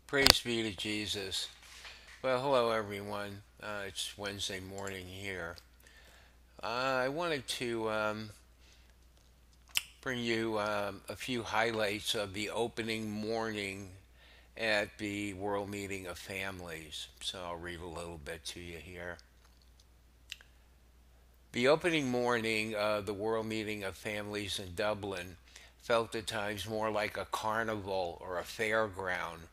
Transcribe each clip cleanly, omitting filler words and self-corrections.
Praise be to Jesus. Well, hello everyone. It's Wednesday morning here. I wanted to bring you a few highlights of the opening morning at the World Meeting of Families. So I'll read a little bit to you here. The opening morning of the World Meeting of Families in Dublin felt at times more like a carnival or a fairground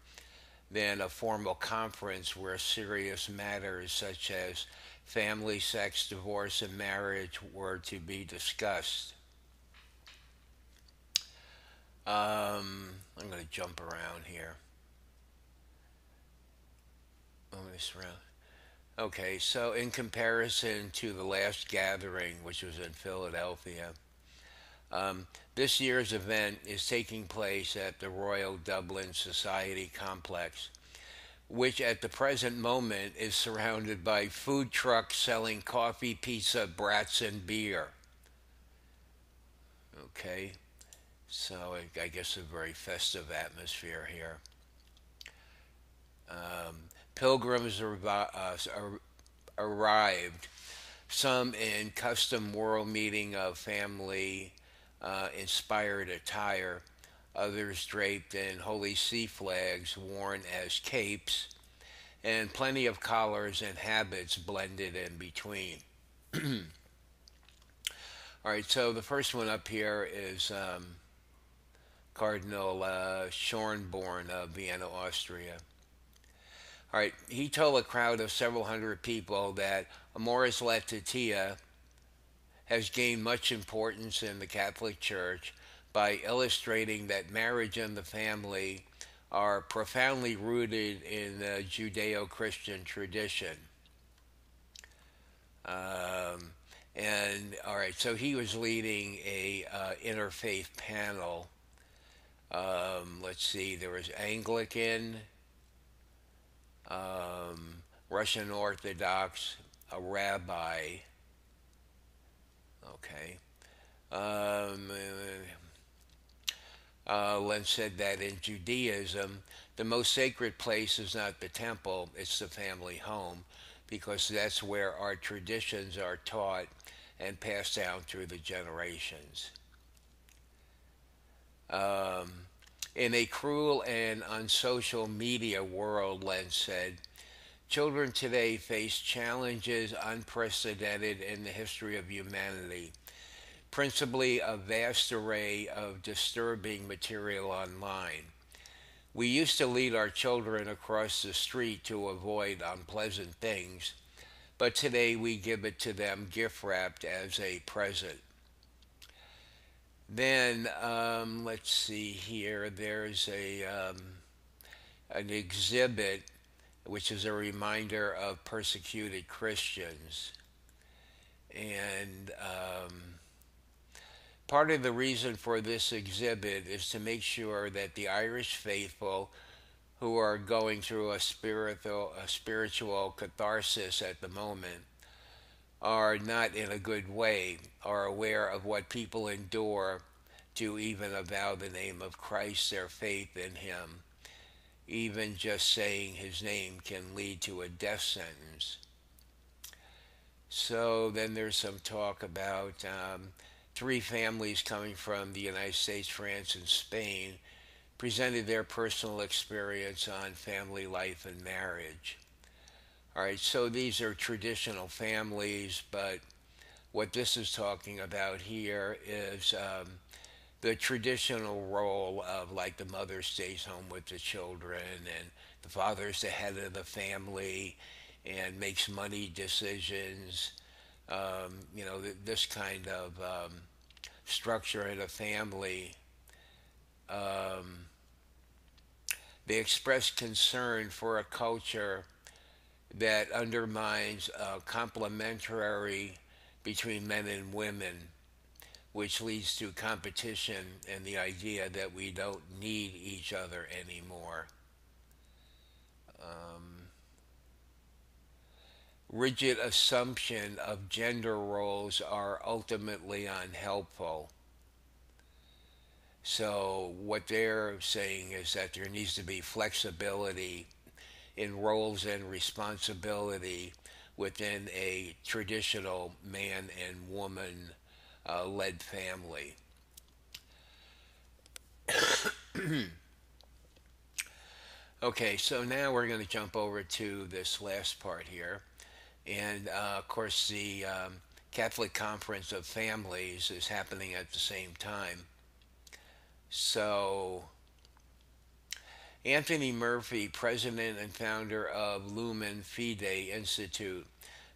than a formal conference where serious matters such as family, sex, divorce, and marriage were to be discussed. I'm going to jump around here. Okay, so in comparison to the last gathering, which was in Philadelphia, this year's event is taking place at the Royal Dublin Society Complex, which at the present moment is surrounded by food trucks selling coffee, pizza, brats, and beer. Okay, so I guess a very festive atmosphere here. Pilgrims arrived, some in custom World Meeting of Family inspired attire, others draped in Holy See flags worn as capes, and plenty of collars and habits blended in between. All right, so the first one up here is Cardinal Schornborn of Vienna, Austria. All right, he told a crowd of several hundred people that Amoris Laetitia has gained much importance in the Catholic Church by illustrating that marriage and the family are profoundly rooted in the Judeo Christian tradition. Um, and all right, so he was leading a interfaith panel. Let's see, there was Anglican, Russian Orthodox, a rabbi. Okay. Um, Len said that in Judaism, the most sacred place is not the temple, it's the family home, because that's where our traditions are taught and passed down through the generations. Um, in a cruel and unsocial media world, Len said, children today face challenges unprecedented in the history of humanity, principally a vast array of disturbing material online. We used to lead our children across the street to avoid unpleasant things, but today we give it to them gift wrapped as a present. Then, let's see here, there's an exhibit which is a reminder of persecuted Christians. And part of the reason for this exhibit is to make sure that the Irish faithful who are going through a spiritual catharsis at the moment are not in a good way, are aware of what people endure to even avow the name of Christ, their faith in Him. Even just saying His name can lead to a death sentence. So then there's some talk about three families coming from the United States, France, and Spain presented their personal experience on family life and marriage. All right, so these are traditional families, but what this is talking about here is the traditional role of like the mother stays home with the children and the father's the head of the family and makes money decisions. This kind of structure in a family. Um, they express concern for a culture that undermines complementary between men and women, which leads to competition and the idea that we don't need each other anymore. Um, Rigid assumption of gender roles are ultimately unhelpful. So what they're saying is that there needs to be flexibility in roles and responsibility within a traditional man and woman led family. Okay, so now we're going to jump over to this last part here. And of course, the Catholic Conference of Families is happening at the same time. So, Anthony Murphy, president and founder of Lumen Fide Institute,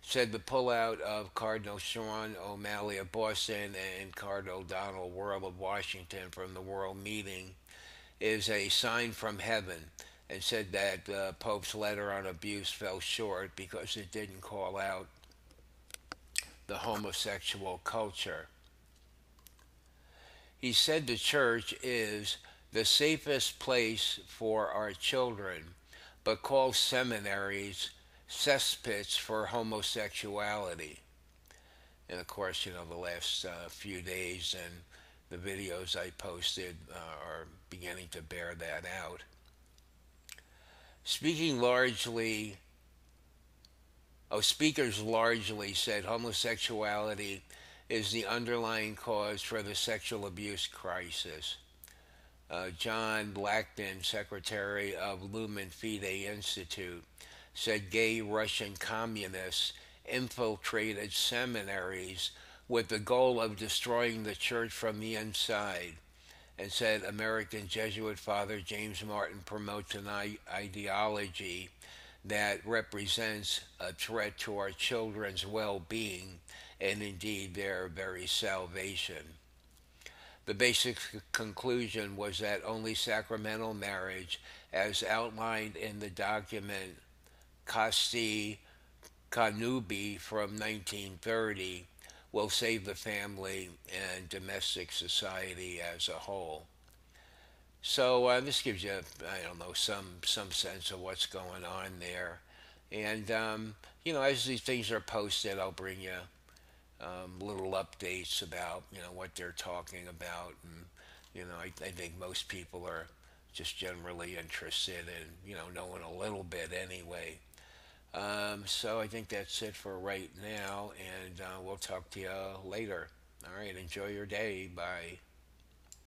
said the pullout of Cardinal Sean O'Malley of Boston and Cardinal Donald Wuerl of Washington from the World Meeting is a sign from heaven, and said that the Pope's letter on abuse fell short because it didn't call out the homosexual culture. He said the church is the safest place for our children, but calls seminaries cesspits for homosexuality. And of course, the last few days and the videos I posted are beginning to bear that out. Speaking largely, speakers largely said homosexuality is the underlying cause for the sexual abuse crisis. John Blackton, secretary of Lumen Fide Institute, said gay Russian communists infiltrated seminaries with the goal of destroying the church from the inside, and said American Jesuit Father James Martin promotes an ideology that represents a threat to our children's well being and indeed their very salvation. The basic conclusion was that only sacramental marriage, as outlined in the document Casti Connubii from 1930, will save the family and domestic society as a whole. So this gives you, I don't know, some sense of what's going on there. And as these things are posted, I'll bring you little updates about what they're talking about, and I think most people are just generally interested in knowing a little bit anyway. So I think that's it for right now, and we'll talk to you later. All right, enjoy your day. Bye.